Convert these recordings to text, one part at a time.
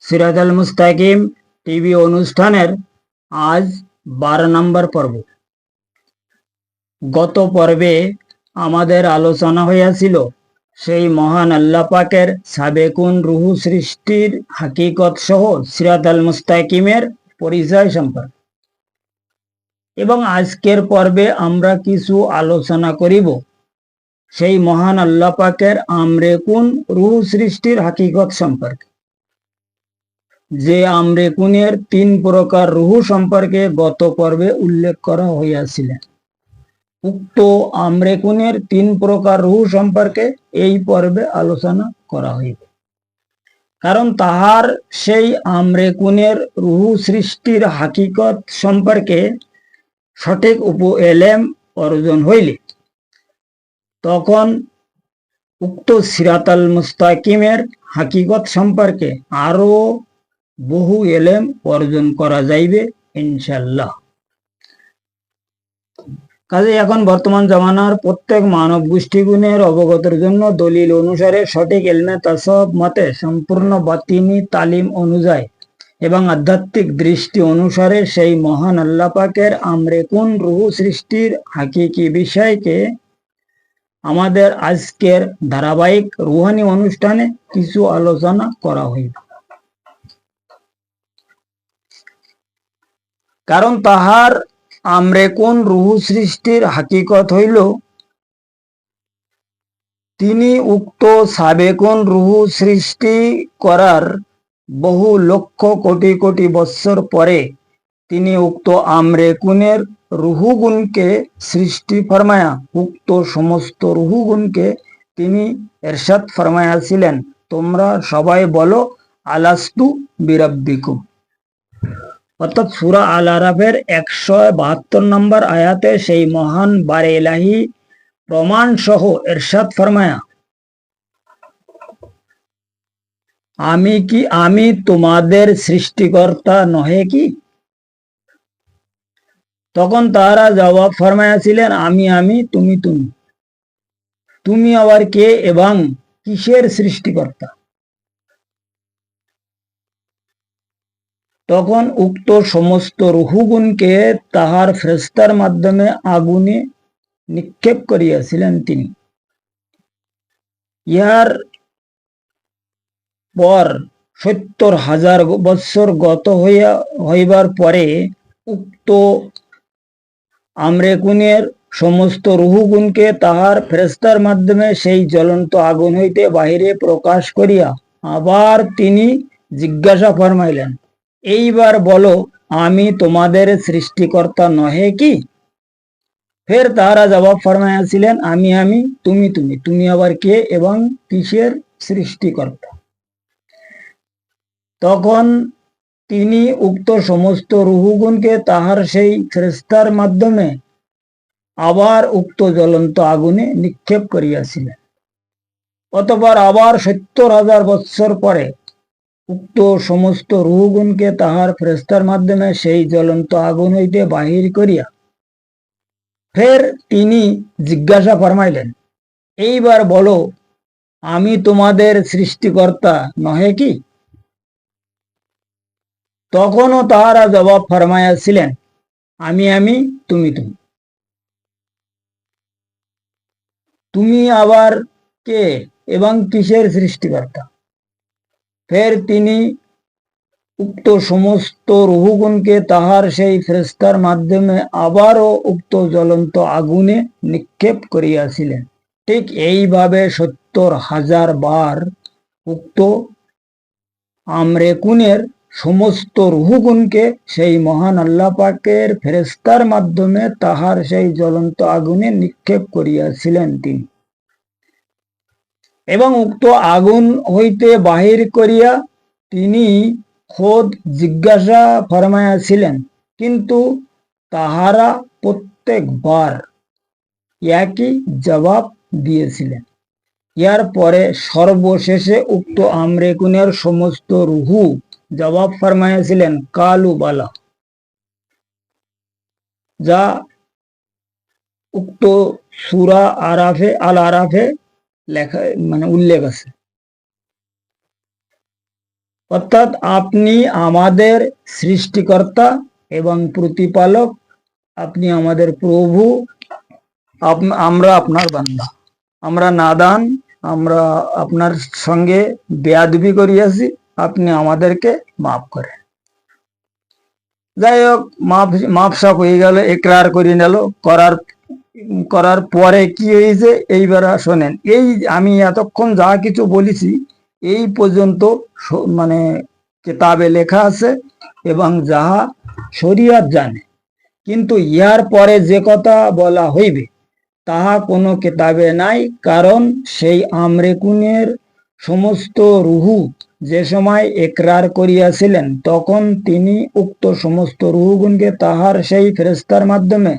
সিরাতাল মুস্তাকিম টিভি অনুষ্ঠানের আজ 12 নম্বর পর্ব। গত পর্বে আমাদের আলোচনা হইয়াছিল সেই মহান আল্লাহ পাকের সাবেকুন রুহু সৃষ্টির হাকিকত সহ সিরাতাল মুস্তাকিমের পরিচয় সম্পর্কে, এবং আজকের পর্বে আমরা কিছু আলোচনা করিব সেই মহান আল্লাহ পাকের আমরেকুন রুহু সৃষ্টির হাকিকত সম্পর্কে। যে আমরেকুনের 3 প্রকার রুহু সম্পর্কে গত পর্বে উল্লেখ করা হইয়াছিল, উক্ত আমরেকুনের 3 প্রকার রুহু সম্পর্কে এই পর্বে আলোচনা করা হইবে, কারণ তাহার সেই আমরেকুনের রুহু সৃষ্টির হাকিকত সম্পর্কে সঠিক এলেম অর্জন হইলে তখন উক্ত সিরাতাল মুস্তাকিমের হাকিকত সম্পর্কে আরো বহু এলেম অর্জন করা যাইবে ইনশাল্লাহ। কাজে এখন বর্তমান জামানার প্রত্যেক মানব গোষ্ঠীগুণের অবগতের জন্য দলিল অনুসারে সঠিক এলমে তাসাউফ মতে সম্পূর্ণ বাতিনি তালিম অনুযায়ী এবং আধ্যাত্মিক দৃষ্টি অনুসারে সেই মহান আল্লাহ পাকের আমরেকুন রুহু সৃষ্টির হাকিকি বিষয়কে আমাদের আজকের ধারাবাহিক রুহানি অনুষ্ঠানে কিছু আলোচনা করা হইবে। কারণ তাহার আমরেকুন রুহু সৃষ্টির হাকিকত হইল তিনি উক্ত সাবেকুন রুহু সৃষ্টি করার বহু লক্ষ কোটি কোটি বৎসর পরে তিনি উক্ত আমরেকুনের রুহুগুণকে সৃষ্টি ফরমায়া উক্ত সমস্ত রুহুগুণকে তিনি এরশাদ ফরমায়াছিলেন, তোমরা সবাই বলো আলাস্তু বিরাব্বিকুম। অর্থাৎ সূরা আল আরাফের 172 নম্বর আয়াতে সেই মহান বারে ইলাহি প্রমাণ সহ এরশাদ ফরমায়া, আমি তোমাদের সৃষ্টিকর্তা নহে কি? তখন তারা জবাব ফরমায়াছিলেন, আমি তুমি তুমি তুমি আবার কে এবং কিসের সৃষ্টিকর্তা? তখন উক্ত সমস্ত রুহুগুণকে তাহার ফেরেশতার মাধ্যমে আগুনে নিক্ষেপ করিয়াছিলেন তিনি। ইহার পর 70,000 বৎসর গত হইবার পরে উক্ত আমরেকুনের সমস্ত রুহুগুণকে তাহার ফেরেশতার মাধ্যমে সেই জ্বলন্ত আগুন হইতে বাহিরে প্রকাশ করিয়া আবার তিনি জিজ্ঞাসা ফরমাইলেন, এইবার বলো আমি তোমাদের সৃষ্টিকর্তা নহে কি? ফের তাহারা জবাব ফরমাইয়াছিলেন, আমি তুমি তুমি তুমি আবার কে এবং কিসের সৃষ্টিকর্তা? তখন তিনি উক্ত সমস্ত রুহুগুণকে তাহার সেই ফেরেশতার মাধ্যমে আবার উক্ত জ্বলন্ত আগুনে নিক্ষেপ করিয়াছিলেন। অতঃপর আবার 70,000 বৎসর পরে উক্ত সমস্ত রুহুগুণকে তাহার ফেরেশতার মাধ্যমে সেই জ্বলন্ত আগুন হইতে বাহির করিয়া ফের তিনি জিজ্ঞাসা ফরমাইলেন, এইবার বলো আমি তোমাদের সৃষ্টিকর্তা নহে কি? তখনও তাহারা জবাব ফরমাইয়াছিলেন, আমি তুমি তুমি তুমি আবার কে এবং কিসের সৃষ্টিকর্তা? ফের তিনি উক্ত সমস্ত রুহুগুণকে তাহার সেই ফেরেশতার মাধ্যমে আবারও উক্ত জ্বলন্ত আগুনে নিক্ষেপ করিয়াছিলেন। ঠিক এইভাবে 70,000 বার উক্ত আমরেকুনের সমস্ত রুহুগুণকে সেই মহান আল্লাহ পাকের ফেরেশতার মাধ্যমে তাহার সেই জ্বলন্ত আগুনে নিক্ষেপ করিয়াছিলেন তিনি, এবং উক্ত আগুন হইতে বাহির করিয়া তিনি খোদ জিজ্ঞাসা ফরমাইয়াছিলেন, কিন্তু তাহারা প্রত্যেকবার একই জবাব দিয়েছিলেন। ইয়ার পরে সর্বশেষে উক্ত আমরেকুনের সমস্ত রুহু জবাব ফরমাইয়াছিলেন কালু বালা, যা উক্ত সূরা আল আরাফে লেখা উল্লেখ আছে। অর্থাৎ আপনি আমাদের সৃষ্টিকর্তা এবং প্রতিপালক, আপনি আমাদের প্রভু, আমরা আপনার বান্দা, আমরা নাদান, আমরা আপনার সঙ্গে বেয়াদবি করিয়াছি, আপনি আমাদেরকে মাফ করেন। যাই হোক, মাফ হয়ে গেল, একরার করে নিল। করার পরে কি হয়েছে এইবার শোনেন। এই আমি এতক্ষণ যা কিছু বলেছি এই পর্যন্ত মানে কিতাবে লেখা আছে এবং যাহা শরিয়ত জানে, কিন্তু ইহার পরে যে কথা বলা হইবে তাহা কোনো কিতাবে নাই। কারণ সেই আমরেকুনের সমস্ত রুহু যে সময় একরার করিয়াছিলেন, তখন তিনি উক্ত সমস্ত রুহুগুনকে তাহার সেই ফেরেশতার মাধ্যমে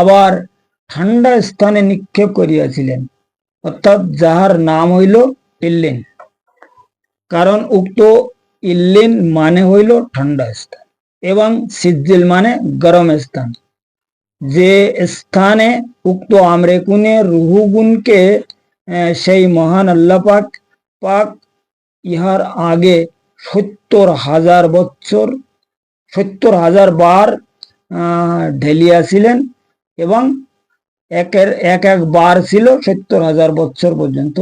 আবার ঠান্ডা স্থানে নিক্ষেপ করিয়াছিলেন, অর্থাৎ যাহার নাম হইল ইল্লিন। কারণ উক্ত ইল্লিন মানে হইল ঠান্ডা স্থান এবং সিজ্জিল মানে গরম স্থান। যে স্থানে উক্ত আমরেকুনের রুহুগুনকে সেই মহান আল্লাহ পাক ইহার আগে 70,000 বছর 70,000 বার ঢেলিয়াছিলেন এবং এক বার ছিল 70,000 বছর পর্যন্ত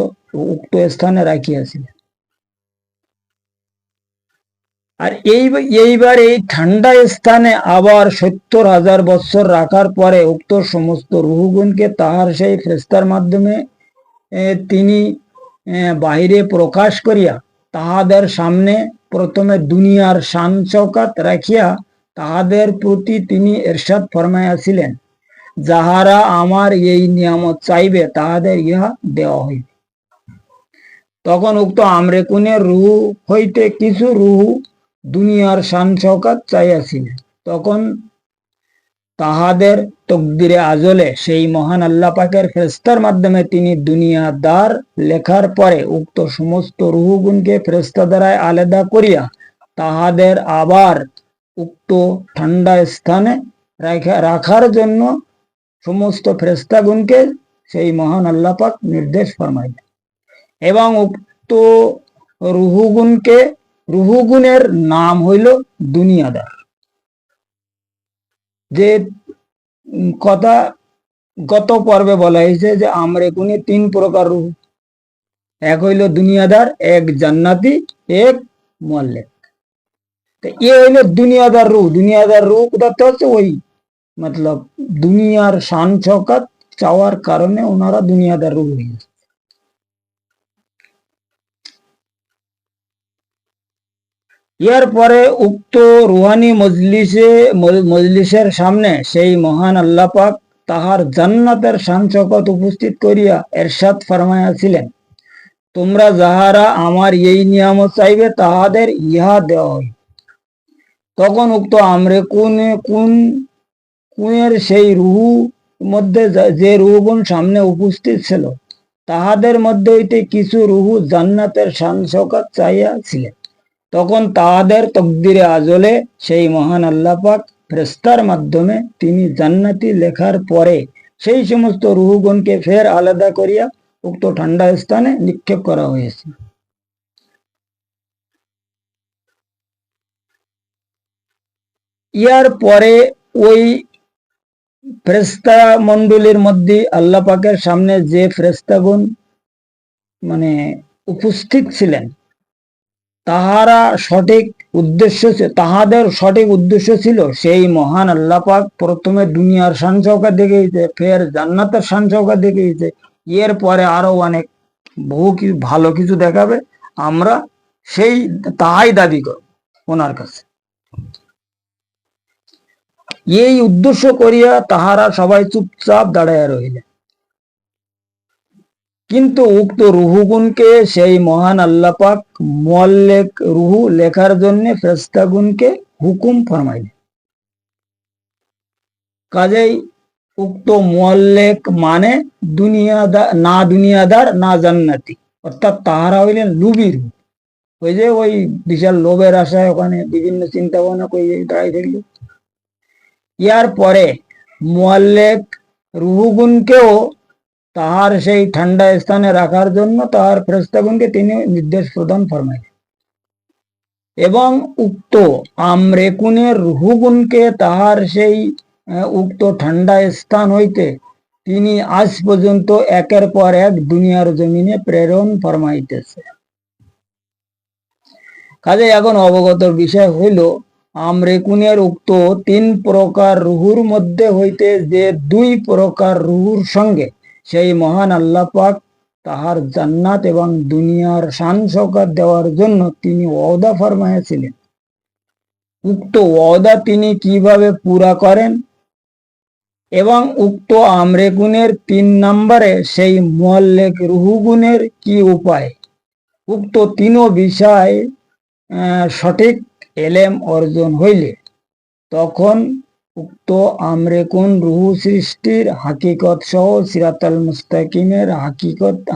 উক্ত স্থানে রাখিয়াছিলেন। আর এইবার এই ঠান্ডা স্থানে আবার 70,000 বছর রাখার পরে উক্ত সমস্ত রুহুগুনকে তাহার সেই ফেরেশতার মাধ্যমে তিনি বাহিরে প্রকাশ করিয়া তাহাদের সামনে প্রথমে দুনিয়ার শান চৌকাত রাখিয়া তাহাদের প্রতি তিনি ইরশাদ ফরমাইয়াছিলেন, যাহারা আমার এই নিয়ামত চাইবে তাহাদের ইহা দেওয়া হইবে। তখন উক্ত আমরেকুনের রুহু হইতে কিছু রুহু দুনিয়ার শান চৌকাত চাইয়াছিলেন। তখন তাহাদের তকদিরে আজলে সেই মহান আল্লাহ পাকের ফেরেশতার মাধ্যমে তিনি দুনিয়াদার লেখার পরে উক্ত সমস্ত রুহুগুনকে ফেরেশতা দ্বারায় আলাদা করিয়া তাহাদের আবার উক্ত ঠান্ডা স্থানে রাখার জন্য সমস্ত ফেরেশতাগুনকে সেই মহান আল্লাহ পাক নির্দেশ ফরমাইলেন এবং উক্ত রুহুগুনের নাম হইল দুনিয়াদার। যে কথা গত পর্বে বলা হয়েছে যে আমরেকুনে 3 প্রকার রুহ, এক হইল দুনিয়াদার, এক জান্নাতি, এক মুআল্লিক। তো এ হইল দুনিয়াদার রুহ। দুনিয়াদার রুহ কোথাতে হচ্ছে ওই মতলব দুনিয়ার শান চৌকাত চাওয়ার কারণে ওনারা দুনিয়াদার রুহ হয়ে গেছে। এর পরে উক্ত রুহানি মজলিসের সামনে সেই মহান আল্লাহ পাক তাহার জান্নাতের শান চৌকাত উপস্থিত করিয়া ইরশাদ ফরমাইয়াছিলেন, তোমরা যাহারা আমার এই নিয়ামত চাইবে তাহাদের ইহা দেওয়া হইবে। তখন উক্ত আমরেকুনের সেই রুহু মধ্যে যে রুহুগুন সামনে উপস্থিত ছিল তাহাদের মধ্যে হইতে কিছু রুহু জান্নাতের শান চৌকাত চাইয়াছিলেন। তখন তাহাদের তকদিরে আজলে সেই মহান আল্লাহ পাক ফেরেশতার মাধ্যমে তিনি জান্নাতি লেখার পরে সেই সমস্ত রুহুগণকে ফের আলাদা করিয়া উক্ত ঠান্ডা স্থানে নিক্ষেপ করা হয়েছে। ইয়ার পরে ওই ফেরেশতা মণ্ডলীর মধ্যে আল্লাহ পাকের সামনে যে ফেরেশতাগণ মানে উপস্থিত ছিলেন তাহাদের সঠিক উদ্দেশ্য ছিল সেই মহান আল্লাহ পাক প্রথমে দুনিয়ার শান চৌকাত দেখিয়েছে, ফের জান্নাতের শান চৌকাত দেখিয়েছে, এর পরে আরো অনেক বহু কিছু ভালো কিছু দেখাবে। আমরা সেই তাহাই দাবি করব ওনার কাছে। এই উদ্দেশ্য করিয়া তাহারা সবাই চুপচাপ দাঁড়াইয়া রইলেন। কিন্তু উক্ত রুহুগুনকে সেই মহান আল্লাহ পাক মুআল্লিক রুহু লেখার জন্য ফেরেশতাগুনকে হুকুম ফরমাইলেন। কাজেই উক্ত মুআল্লিক মানে দুনিয়াদার না জান্নাতি, অর্থাৎ তাহারা হইলেন লুবি রুহ। ওই যে ওই বিশাল লোভের আশায় ওখানে বিভিন্ন চিন্তা ভাবনা করে দাঁড়াই থাকল। ইয়ার পরে মুআল্লিক রুহুগুনকেও তাহার সেই ঠান্ডা স্থানে রাখার জন্য তাহার ফেরেশতাগণকে তিনি নির্দেশ প্রদান ফরমাইলেন। এবং উক্ত আমরেকুনের রুহুগুণকে তাহার সেই উক্ত ঠান্ডা স্থান হইতে তিনি আজ পর্যন্ত একের পর এক দুনিয়ার জমিনে প্রেরণ ফরমাইতেছে। কাজে এখন অবগত বিষয় হইল, আমরেকুনের উক্ত 3 প্রকার রুহুর মধ্যে হইতে যে 2 প্রকার রুহুর সঙ্গে সেই মহান আল্লাহ পাক তাহার জান্নাত এবং দুনিয়ার শান শওকত দেওয়ার জন্য তিনি ওয়াদা ফরমাইয়াছিলেন, উক্ত ওয়াদা তিনি কিভাবে পুরা করেন এবং উক্ত আমরেকুনের 3 নম্বরে সেই মুআল্লিক রুহুগুণের কি উপায়, উক্ত 3 বিষয় সঠিক এলেম অর্জন হইলে তখন উক্ত আমরেকুন রুহু সৃষ্টির হাকিকত সহ সিরাতাল মুস্তাকিমের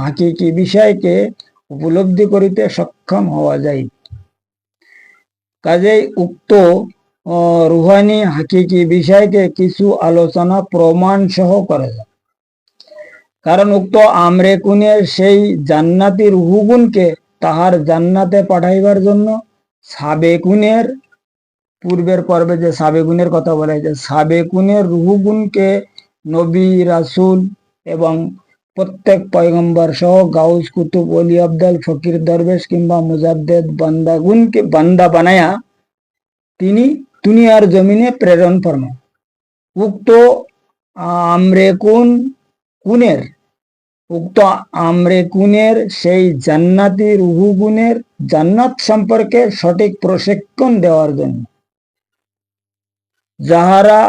হাকিকি বিষয়কে উপলব্ধি করিতে সক্ষম হওয়া যায়। কাজেই উক্ত রুহানি হাকিকি বিষয়কে কিছু আলোচনা প্রমাণ সহ করা যায়। কারণ উক্ত আমরেকুনের সেই জান্নাতি রুহুগুণকে তাহার জান্নাতে পাঠাইবার জন্য সাবেকুনের, পূর্বের পর্বে যে সাবেকুনের কথা বলা হয়েছে, সাবেকুনের রুহুগুণকে নবী রাসূল এবং প্রত্যেক পয়গম্বর সহ গাউস কুতুব ওলি আবদাল ফকির দরবেশ কিংবা মুজাদ্দেদ বান্দাগুনকে বান্দা বানায়া তিনি দুনিয়ার জমিনে প্রেরণ ফরমান। উক্ত আমরেকুনের সেই জান্নাতি রুহুগুণের জান্নাত সম্পর্কে সঠিক প্রশিক্ষণ দেওয়ার জন্য যাহারা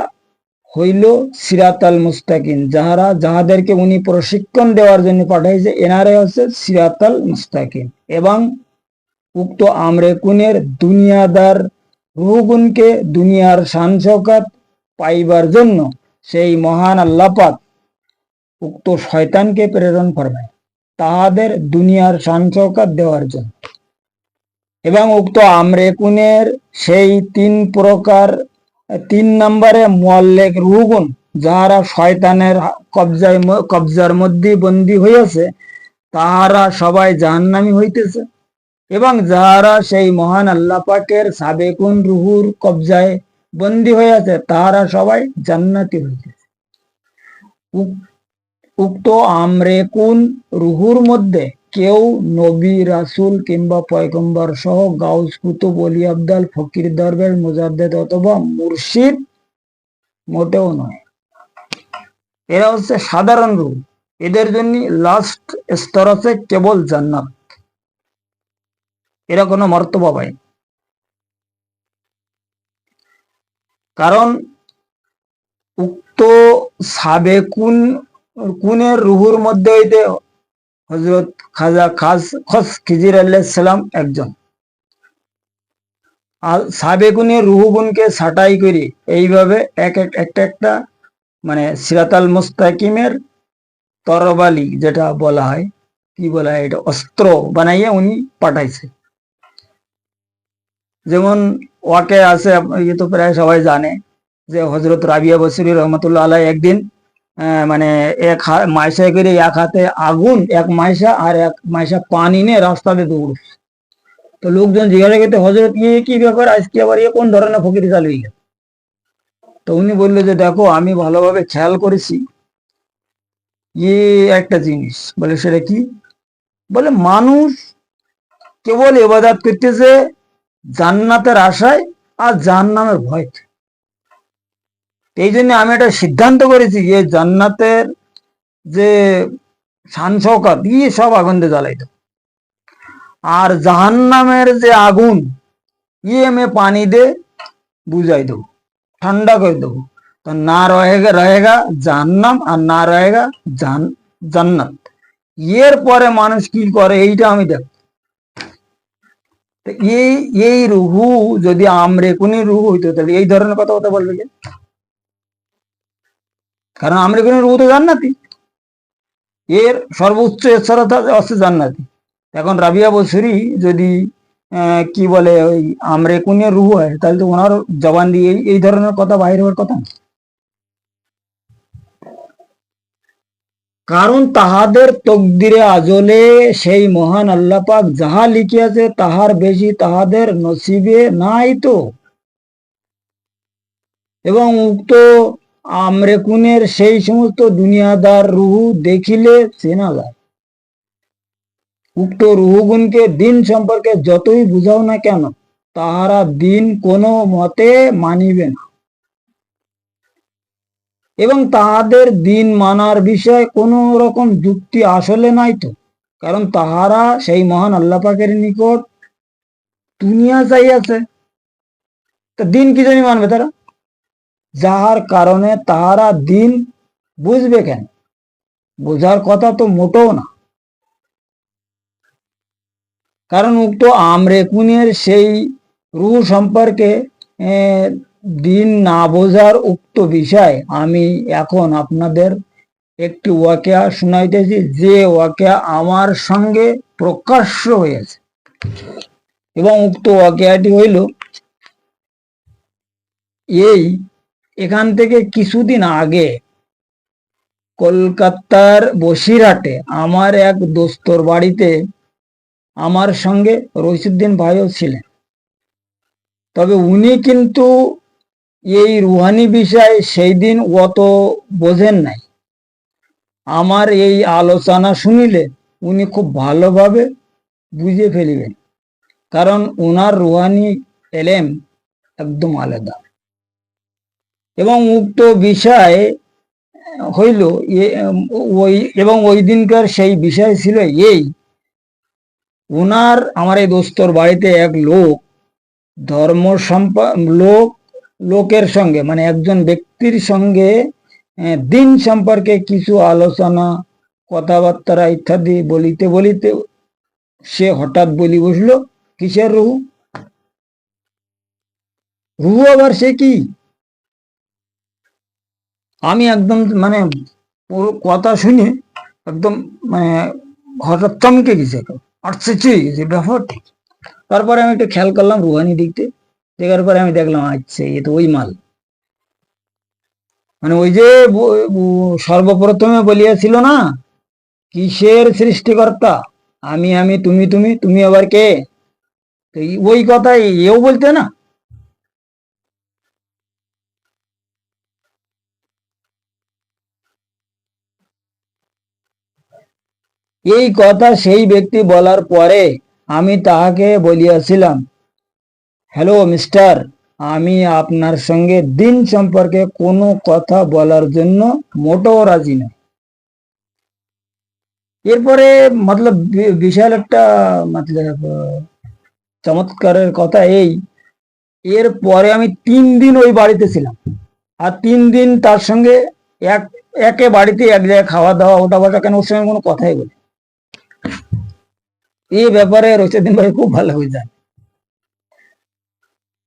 হইল সিরাতাল মুস্তাকিম, যাহাদেরকে উনি প্রশিক্ষণ দেওয়ার জন্য পাঠাইছে, এনারাই হচ্ছে সিরাতাল মুস্তাকিম। এবং উক্ত আমরেকুনের দুনিয়াদার রুহুগুণকে দুনিয়ার শান শওকত পাইবার জন্য সেই মহান আল্লাহ পাক উক্ত শয়তানকে প্রেরণ ফরমায় তাহাদের দুনিয়ার শান শওকত দেওয়ার জন্য। এবং উক্ত আমরেকুনের সেই 3 নম্বরে মুআল্লিক রুহুগুণ যাহারা শয়তানের কবজার মধ্যে বন্দী হইয়াছে, তাহারা সবাই জাহান্নামী হইতেছে। এবং যাহারা সেই মহান আল্লাহ পাকের সাবেকুন রুহুর কবজায় বন্দী হইয়াছে, তাহারা সবাই জান্নাতি হইতেছে। উক্ত আমরেকুন রুহুর মধ্যে কেউ নবী রাসূল কিংবা পয়গম্বর সহ গাউস কুতুব ওলি আবদাল ফকির দরবেশ মুজাদ্দেদ অথবা মুর্শিদ মোটেও নয়। এরা হচ্ছে সাধারণ রুহ। এদের জন্য লাস্ট স্তর আছে কেবল জান্নাত, এরা কোনো মর্তবা পায়। কারণ উক্ত সাবেকুনের রুহুর মধ্যে হইতে হযরত খাজা খস খিজির আলাইহিস সালাম একজন। আর সাবেকুনের রুহুগুণকে ছাঁটাই করে এইভাবে একটা মানে সিরাতাল মুস্তাকিমের তরবালি যেটা বলা হয়, কি বলা হয়, এটা অস্ত্র বানাইয়া উনি পাঠাইছে। যেমন ওয়াকে আছে, ইয়ে তো প্রায় সবাই জানে যে হযরত রাবিয়া বসরি রহমতুল্লাহ আলাই একদিন মানে এক মাইশা করে এক হাতে আগুন, এক মাইশা আর এক মাইশা পানি নিয়ে রাস্তাতে দৌড়ছে। তো লোকজন জিজ্ঞাসা করতে, হযরত কি ব্যাপার, আজকে আবার কোন ধরনের ফকিরি চালু হয়ে গেল? তো উনি বললো যে দেখো, আমি ভালোভাবে খেয়াল করেছি একটা জিনিস। বলে সেটা কি? বলে মানুষ কেবল ইবাদত করতেছে জান্নাতের আশায় আর জাহান্নামের ভয়। এই জন্য আমি একটা সিদ্ধান্ত করেছি যে জান্নাতের যে শান শওকত সব আগুন দিয়ে জ্বালাই দেব, আর জাহান্নামের যে আগুন আমি পানি দিয়ে বুঝাই দেবো, ঠান্ডা করে দেবো। তো না রহেগা জাহান্নাম আর না রহেগা জান্নাত। এর পরে মানুষ কি করে এইটা আমি দেখ। এই রুহু যদি আমরেকুনি রুহু হইতো তাহলে এই ধরনের কথা বলবে কে? কারণ আমরেকুনি রুহু তো জান্নাতি, এর সর্বোচ্চ স্তরতা আছে জান্নাতি। এখন রাবিয়া বসরি যদি কি বলে ওই আমরেকুনের রুহু হয়, তাহলে তো ওনার জবান দিয়ে এই ধরনের কথা বাইরে হওয়ার কথা না। কারণ তাহাদের তকদিরে আজলে সেই মহান আল্লাহ পাক যাহা লিখিয়াছে তাহার বেশি তাহাদের নসিবে নাই তো। এবং উক্ত আমরেকুনের সেই সমস্ত দুনিয়াদার রুহু দেখিলে চেনা যায়। উক্ত রুহুগুনকে দিন সম্পর্কে যতই বুঝাও না কেন তাহারা দিন কোনো মতে মানিবে না, এবং তাহাদের দিন মানার বিষয়ে কোনো রকম যুক্তি আসলে নাই তো। কারণ তাহারা সেই মহান আল্লাহ পাকের নিকট দুনিয়া চাইয়াছে, তা দিন কি জানি মানবে তারা? যাহার কারণে তাহারা দিন বুঝবে কেন? বোঝার কথা তো মোটেও না। কারণ উক্ত আমরেকুনের সেই রূহ সম্পর্কে দিন না বোঝার উক্ত বিষয় আমি এখন আপনাদের একটি ওয়াকিয়া শুনাইতেছি, যে ওয়াকিয়া আমার সঙ্গে প্রকাশ্য হয়েছে। এবং উক্ত ওয়াকিয়াটি হইল এই, এখান থেকে কিছুদিন আগে কলকাতার বসিরহাটে আমার এক দোস্তর বাড়িতে আমার সঙ্গে রইসুদ্দিন ভাইও ছিলেন। তবে উনি কিন্তু এই রুহানি বিষয় সেই দিন অত বোঝেন নাই। আমার এই আলোচনা শুনিলে উনি খুব ভালোভাবে বুঝে ফেলিবেন, কারণ উনার রুহানি এলেম একদম আলাদা। এবং উক্ত বিষয় হইল এবং ওই দিনকার সেই বিষয় ছিল এই, আমার এই দোস্তর বাড়িতে এক লোকের সঙ্গে, মানে একজন ব্যক্তির সঙ্গে দিন সম্পর্কে কিছু আলোচনা কথাবার্তা ইত্যাদি বলিতে বলিতে সে হঠাৎ বলি বসলো, কিসের রুহু? রুহু আবার সে কি? আমি একদম মানে পুরো কথা শুনে একদম মানে হঠাৎ চমকে গেছে, আশ্চর্য হয়ে গেছে ব্যাপারটি। তারপরে আমি একটু খেয়াল করলাম রুহানি দিকতে, দেখার পরে আমি দেখলাম আচ্ছা এ তো ওই মাল। মানে ওই যে সর্বপ্রথমে বলিয়াছিল না, কিসের সৃষ্টিকর্তা? আমি আমি, তুমি তুমি, তুমি আবার কে? ওই কথাই এও বলতে না। এই কথা সেই ব্যক্তি বলার পরে আমি তাহাকে বলিয়াছিলাম, হ্যালো মিস্টার, আমি আপনার সঙ্গে দিন সম্পর্কে কোনো কথা বলার জন্য মোটেও রাজি নই। এরপরে মতলব বিশাল একটা মতলব চমৎকারের কথা এই, এরপরে আমি 3 দিন ওই বাড়িতে ছিলাম, আর 3 দিন তার সঙ্গে একে বাড়িতে এক জায়গায় খাওয়া দাওয়া ওটা বসা, কেন ওর সঙ্গে কোনো কথাই বলি। এই ব্যাপারে রশিদুদ্দিন ভাই খুব ভালো হয়ে যায়।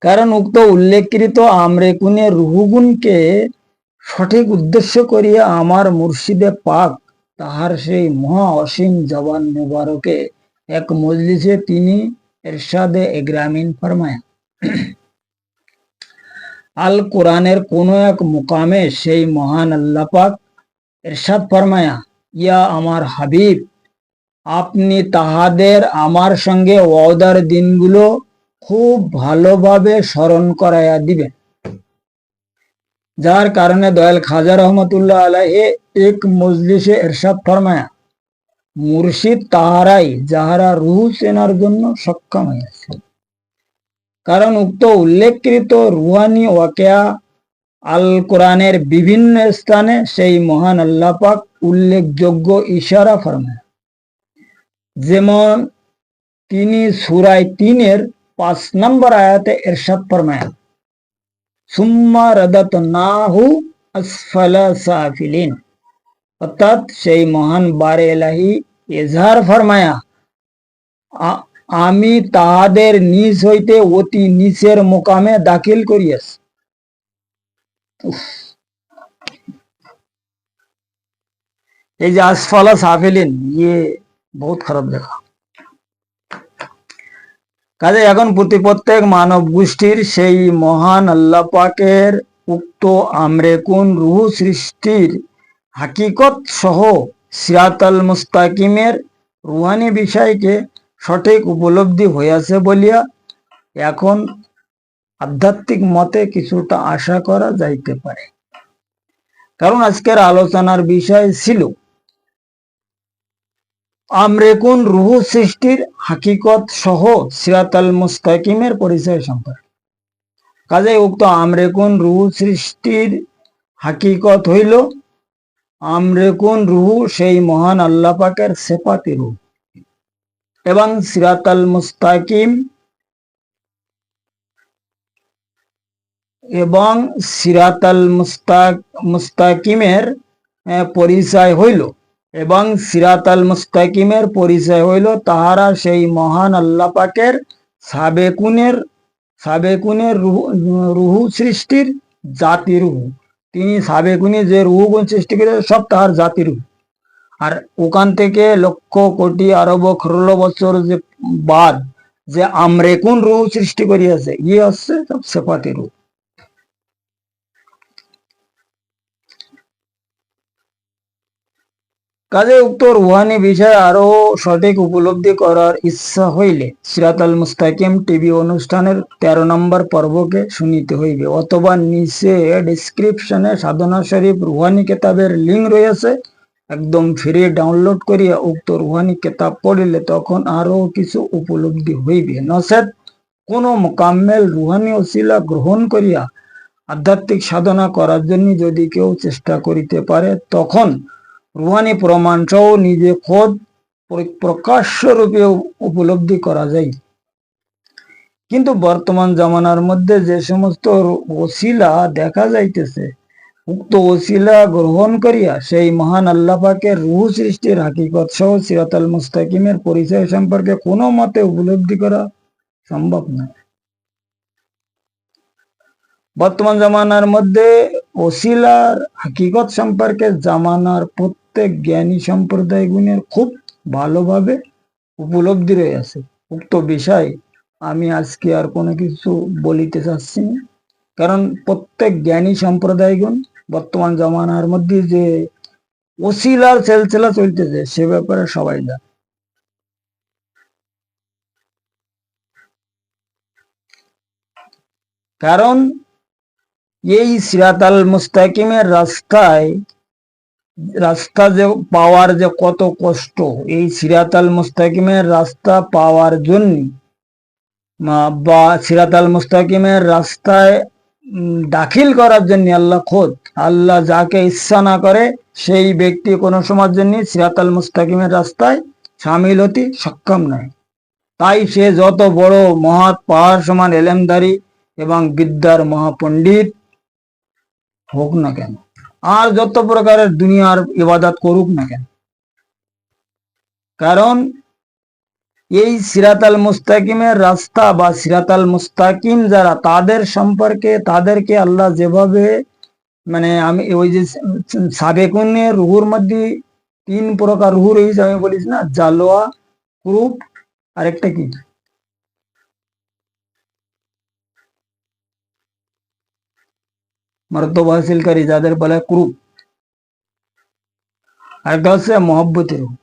কারণ উক্ত উল্লেখকৃত আমরেকুনের রুহুগুনকে সঠিক উদ্দেশ্য করিয়া আমার মুর্শিদে পাক তাহার সেই মহা অসীম জবান মুবারকে এক মজলিসে তিনি এরশাদে এগ্রামিন ফরমায়া, আল কোরআনের কোন এক মুকামে সেই মহান আল্লাহ পাক এরশাদ ফরমায়া, ইয়া আমার হাবিব, আপনি তাহাদের আমার সঙ্গে ওয়াদার দিনগুলো খুব ভালোভাবে স্মরণ করাইয়া দিবেন। যার কারণে দয়াল খাজা রহমতুল্লাহ আলাইহি এক মজলিসে এরশাদ ফরমায়া, মুর্শিদ তাহারাই যাহারা রুহ চেনার জন্য সক্ষম হয়েছে। কারণ উক্ত উল্লেখকৃত রুহানি ওয়াকিয়া আল কোরআনের বিভিন্ন স্থানে সেই মহান আল্লাহ পাক উল্লেখযোগ্য ইশারা ফরমায়। যেমন তিনি সূরা 3-এর 5 নম্বর আয়াতে ইরশাদ ফরমায়, সুম্মা রাদাতনাহু আসফালা সাফিলিন, অর্থাৎ সেই মহান বারে ইলাহি ইজহার ফরমায়া, আমি তাহাদের নিজ হইতে অতি নিচের মোকামে দাখিল করিয়াছি। এই যে আসফালা সাফিলিন, ইয়ে বহুত খারাপ লেখা। কাজে এখন প্রত্যেক মানব গোষ্ঠীর সেই মহান আল্লাহ পাকের উক্ত আমরেকুন রুহ সৃষ্টির হাকিকত সহ সিরাতাল মুস্তাকিমের রুহানি বিষয়কে সঠিক উপলব্ধি হইয়াছে বলিয়া এখন আধ্যাত্মিক মতে কিছুটা আশা করা যাইতে পারে। কারণ আজকের আলোচনার বিষয় ছিল আমরেকুন রুহু সৃষ্টির হাকিকত সহ সিরাতাল মুস্তাকিমের পরিচয় সম্পর্কে। কাজে উক্ত আমরেকুন রুহু সৃষ্টির হাকিকত হইল আমরেকুন রুহু সেই মহান আল্লাহ পাকের সেফাতি রূহ এবং সিরাতাল মুস্তাকিম এবং সিরাতাল মুস্তাকিমের পরিচয় হইল তাহারা সেই মহান আল্লাহ পাকের সাবেকুনের রুহু সৃষ্টির জাতি রুহু। তিনি সাবেকুনি যে রুহুগুণ সৃষ্টি করে সব তাহার জাতি রুহু। আর ওখান থেকে লক্ষ কোটি আরব খরল বছর যে বাদ যে আমরেকুন রুহু সৃষ্টি করিয়াছে ইয়ে হচ্ছে সব সেফাতি রুহু। কাজে উক্ত রুহানি বিষয় আরো সঠিক উপলব্ধি করার ইচ্ছা হইলে সিরাতাল মুস্তাকিম টিভি অনুষ্ঠানের 13 নম্বর পর্বকে শুনিতে হইবে, অথবা নিচে ডেসক্রিপশনে সাধনা শরীফ রুহানি কেতাবের লিঙ্ক রয়েছে, একদম ফ্রি ডাউনলোড করিয়া উক্ত রুহানি কেতাব পড়িলে তখন আরো কিছু উপলব্ধি হইবে। নচেত কোন মোকাম্মেল রুহানি ওসিলা গ্রহণ করিয়া আধ্যাত্মিক সাধনা করার জন্য যদি কেউ চেষ্টা করিতে পারে তখন রুহানি প্রমাণ সহ নিজে খোদ প্রকাশ্য রূপে উপলব্ধি করা যায়। কিন্তু বর্তমান জামানার মধ্যে যে সমস্ত ওসিলা দেখা যাইতেছে উক্ত ওসিলা গ্রহণ করিয়া সেই মহান আল্লাহ পাকের রুহ সৃষ্টির হাকিকত সহ সিরাতাল মুস্তাকিমের পরিচয় সম্পর্কে কোনো মতে উপলব্ধি করা সম্ভব নয়। বর্তমান জামানার মধ্যে ওসিলার হাকিকত সম্পর্কে জামানার প্রত্যেক জ্ঞানী সম্প্রদায় গুণের খুব ভালোভাবে উপলব্ধি রয়েছে। উক্ত বিষয় আমি আজকে আর কোনো কিছু বলিতে চাচ্ছি না, কারণ প্রত্যেক জ্ঞানী সম্প্রদায়গুণ বর্তমান জামানার মধ্যে যে ওসিলার সিলসিলা চলতেছে সে ব্যাপারে সবাই জানে। কারণ এই সিরাতাল মুস্তাকিমের রাস্তা যে পাওয়ার যে কত কষ্ট, এই সিরাতাল মুস্তাকিমের রাস্তা পাওয়ার জন্য বা সিরাতাল মুস্তাকিমের রাস্তায় দাখিল করার জন্য আল্লাহ যাকে ইচ্ছা না করে সেই ব্যক্তি কোনো সময়ের জন্য সিরাতাল মুস্তাকিমের রাস্তায় সামিল হতে সক্ষম নয়। তাই সে যত বড় মহৎ পাহাড় সমান এলেমদারি এবং বিদ্যার মহাপণ্ডিত হোক না কেন, আর যত প্রকারের দুনিয়ার ইবাদত করুক না কেন, কারণ এই সিরাতাল মুস্তাকিমের রাস্তা বা সিরাতাল মুস্তাকিম যারা তাদের সম্পর্কে তাদেরকে আল্লাহ যেভাবে আমি ওই যে সাবেকুনের রুহুর মধ্যে 3 প্রকার রুহু রয়েছে, আমি বলিস না জালোয়া, কুরুপ, আরেকটা কি মর্তবা হাসিলকারী যাদের বলে কুরুপ, আরেকটা হচ্ছে মহব্বতের রুহ।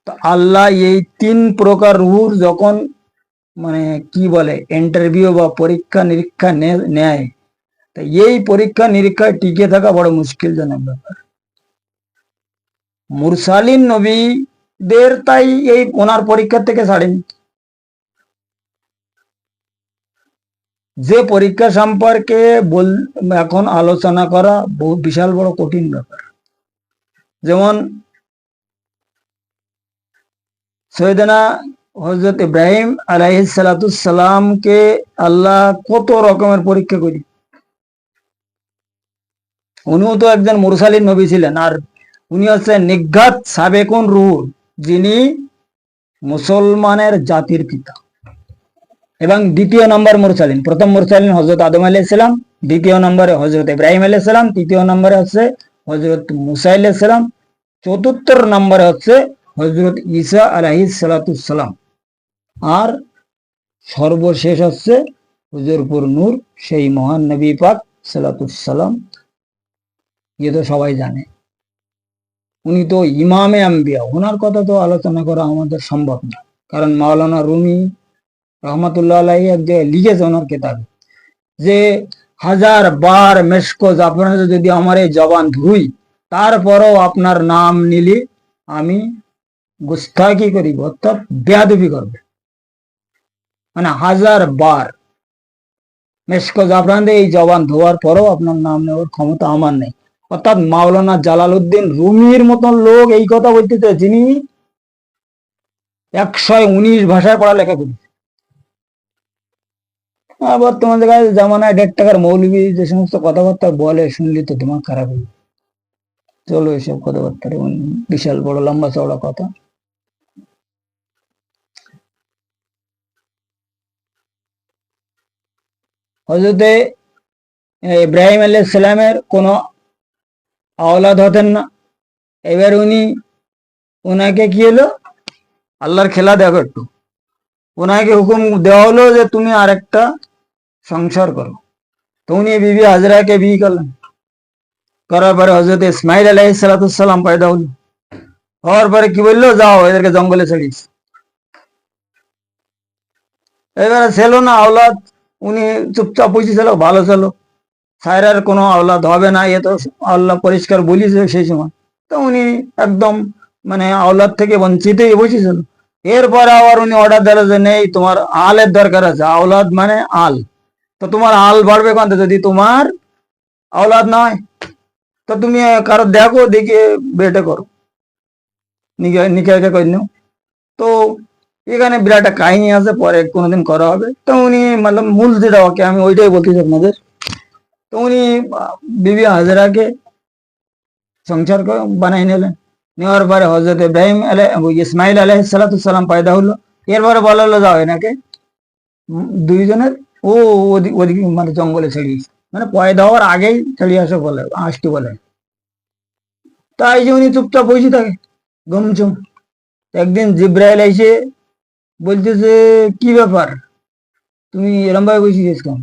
তো আল্লাহ এই 3 প্রকার রুহুর যখন কি বলে ইন্টারভিউ বা পরীক্ষা নিরীক্ষা নেয়, তা এই পরীক্ষা নিরীক্ষায় টিকে থাকা বড় মুশকিলজনক ব্যাপার। মুরসালিন নবীদের তাই এই ওনার পরীক্ষা থেকে ছাড়েনি। যে পরীক্ষা সম্পর্কে এখন আলোচনা করা বহু বিশাল বড় কঠিন ব্যাপার। যেমন সৈয়দনা হযরত ইব্রাহিম আলাইহিস সালাতুসসালামকে আল্লাহ কত রকমের পরীক্ষা করি। উনিও তো একজন মুরসালিন নবী ছিলেন, আর উনি হচ্ছেন নিঘাত সাবেকুন রুহ, যিনি মুসলমানের জাতির পিতা এবং 2য় নম্বর মুরসালিন। প্রথম মুরসালিন হযরত আদম আলাইহিস সালাম, 2য় নম্বরে হযরত ইব্রাহিম আলাইহিস সালাম, 3য় নম্বরে হচ্ছে হযরত মুসা আলাইহিস সালাম, 4র্থ নম্বরে হচ্ছে হযরত ঈসা আলাইহিস সালাম, আর সর্বশেষ হচ্ছে হুজুরপুর নূর সেই মহান নবী পাক সালাতুস সালাম। ये तो সবাই জানে। উনি তো ইমামে আম্বিয়া, ওনার কথা তো আলোচনা করা আমাদের সম্ভব না। কারণ মাওলানা রুমি রহমতুল্লাহ আলাইহি এক জায়গায় লিখেছে ওনার কেতাবে যে 1000 বার মেশকো জাফরানে যদি আমার এই জবান ধুই, তারপরও আপনার নাম নিলে আমি গুস্তাখি করিব, অর্থাৎ বেয়াদবি করবে। মানে 1000 বার মেশকো জাফরান দিয়ে এই জবান ধোয়ার পরও আপনার নাম নেওয়ার ক্ষমতা আমার নেই। অর্থাৎ মাওলানা জালালউদ্দিন রুমির মতন লোক এই কথা বলতেছে, যিনি 119 ভাষায় পড়ালেখা করেছে। বর্তমান জামানায় 1.5 টাকার মৌলবি যে সমস্ত কথাবার্তা বলে, শুনলি তো দিমাগ খারাপ হয়ে। চলো এসব কথাবার্তা, বিশাল বড় লম্বা চওড়া কথা। হযরতে ইব্রাহিম আলাইহিস সালামের কোনো আওলাদ হতেন না। এবার ওনাকে কি হলো, আল্লাহর খেলা দেখো একটু, ওনাকে হুকুম দেওয়া হলো যে তুমি আরেকটা সংসার করো। তো উনি বিবি হাজরাকে বিয়ে করলেন। করার পরে হযরত ইসমাইল আলাইহিস সালাম পয়দা হলো। হওয়ার পরে কি বললো, যাও এদেরকে জঙ্গলে ছাড়িস। এবারে ছিল না আওলাদ, উনি চুপচাপ বসেছিল, ভালো ছিল, সায়রার কোনো আওলাদ হবে না, এ তো আল্লাহ পরিষ্কার বলিছে সেই সময়। তো উনি একদম মানে আওলাদ থেকে বঞ্চিতই বসেছিল। এরপরে আবার উনি অর্ডার দিল যে নেই, তোমার আলের দরকার আছে, আওলাদ মানে আল। তো তোমার আল বাড়বে কোন, যদি তোমার আওলাদ নয় তো তুমি কারো দেখো, দেখে বেটে করো, নিকে করে নাও। তো এখানে বিরাট একটা কাহিনী আছে, পরে কোনোদিন করা হবে। তো উনি মানে মূল যেটা ওকে আমি ওইটাই বলতেছি আপনাদের। তো উনি বিবি হাজরাকে সংসার বানাই নিলেন। নেওয়ার পরে হযরত ইব্রাহিম ইসমাইল আলাইহিস সালাম পয়দা হলো। এরপরে বলা হলো যাও এনাকে দুইজনের ওদিকে মানে জঙ্গলে ছেড়িয়েছে, মানে পয়দা হওয়ার আগেই ছেড়িয়ে আসে বলে, আসতে বলে। তাই যে উনি চুপচাপ বসে থাকে গমচুম। একদিন জিব্রাইল এসে বলতেছে, কি ব্যাপার, তুমি এরম ভাবে বসেছিস কেন?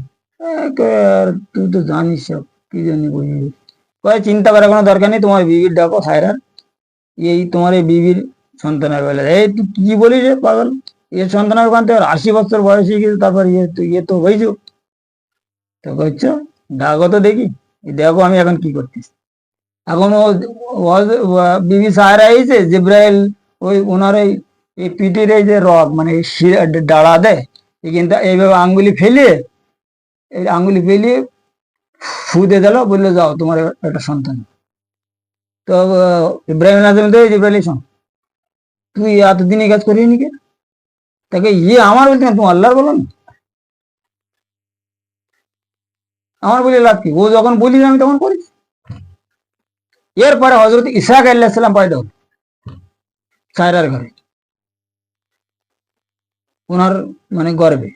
তুই তো জানিস সব, কি জানি বসেছিস। কয়ে চিন্তা করার কোনো দরকার নেই, তোমার বিবির ডাকো সায়রার, এই তোমার এই বিবির সন্তানের বেলা। এই তুই কি বলিস রে পাগল, এর সন্তানের ওখান থেকে 80 বছর বয়স হয়ে গেছে, তারপর ইয়ে তো হয়েছ। তো করছো ডাকো তো দেখি, দেখো আমি এখন কি করতেছি। এখন বিবি সায়রা এসে জিব্রাইল ওই ওনার এই পিঠের এই যে রগ মানে ডাড়া দেয়, কিন্তু এইভাবে আঙ্গুলি ফেলিয়ে, এই আঙ্গুলি ফেলিয়ে ফু দিয়ে দিল, বললো যাও তোমার একটা সন্তান। তো ইব্রাহিম আজম তো জিব্রাইল শোন, তুই এতদিন এই কাজ করিস নি কে? তাকে আমার বলতে তুমি আল্লাহর বলো না, আমার বলে লাভ কি? ও যখন বলিস আমি তখন করিস। এরপরে হযরত ইসহাক আলাইহিস সালাম পয়দা হল সায়রার ঘরে, ওনার মানে গর্বে।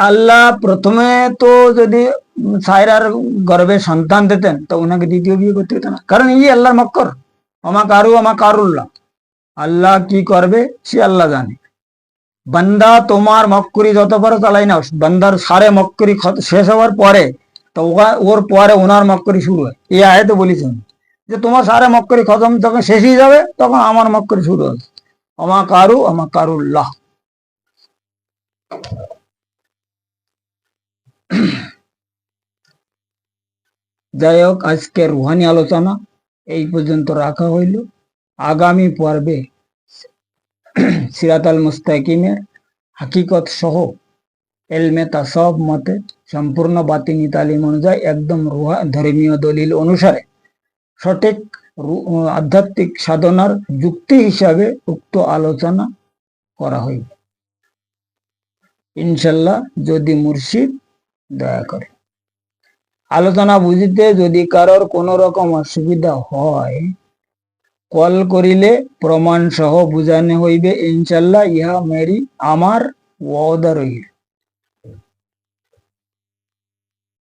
আল্লাহ প্রথমে তো যদি সায়রার গর্বে সন্তান দিতেন তো ওনাকে দ্বিতীয় বিয়ে করতে হতো না, কারণ আল্লাহর মক্কর, আমা কারুল্লাহ, আল্লাহ কি করবে সে আল্লাহ জানে। বান্দা তোমার মক্করি যত পারো চালাই নাও, বান্দার সারে মক্করি শেষ হওয়ার পরে তো ওর পরে ওনার মক্করি শুরু হয়। এই আয়াতে বলেছেন যে তোমার সারে মক্করি খতম যখন শেষ হয়ে যাবে তখন আমার মক্করি শুরু হবে। আমা কারুল্লাহ। যাই হোক, আজকে রুহানি আলোচনা এই পর্যন্ত রাখা হইল। আগামী পর্বে সিরাতাল মুস্তাকিমের হাকিকত সহ এলমে তাসাউফ মতে সম্পূর্ণ বাতিনি তালিম অনুযায়ী একদম ধর্মীয় দলিল অনুসারে সঠিক আধ্যাত্মিক সাধনার যুক্তি হিসাবে উক্ত আলোচনা করা হইবে ইনশাল্লাহ, যদি মুর্শিদ দয়া করে। আলোচনা বুঝিতে যদি কারোর কোনো রকম অসুবিধা হয়, কল করিলে প্রমাণ সহ বুঝানো হইবে ইনশাল্লাহ। ইহা আমার ওয়াদা রইল।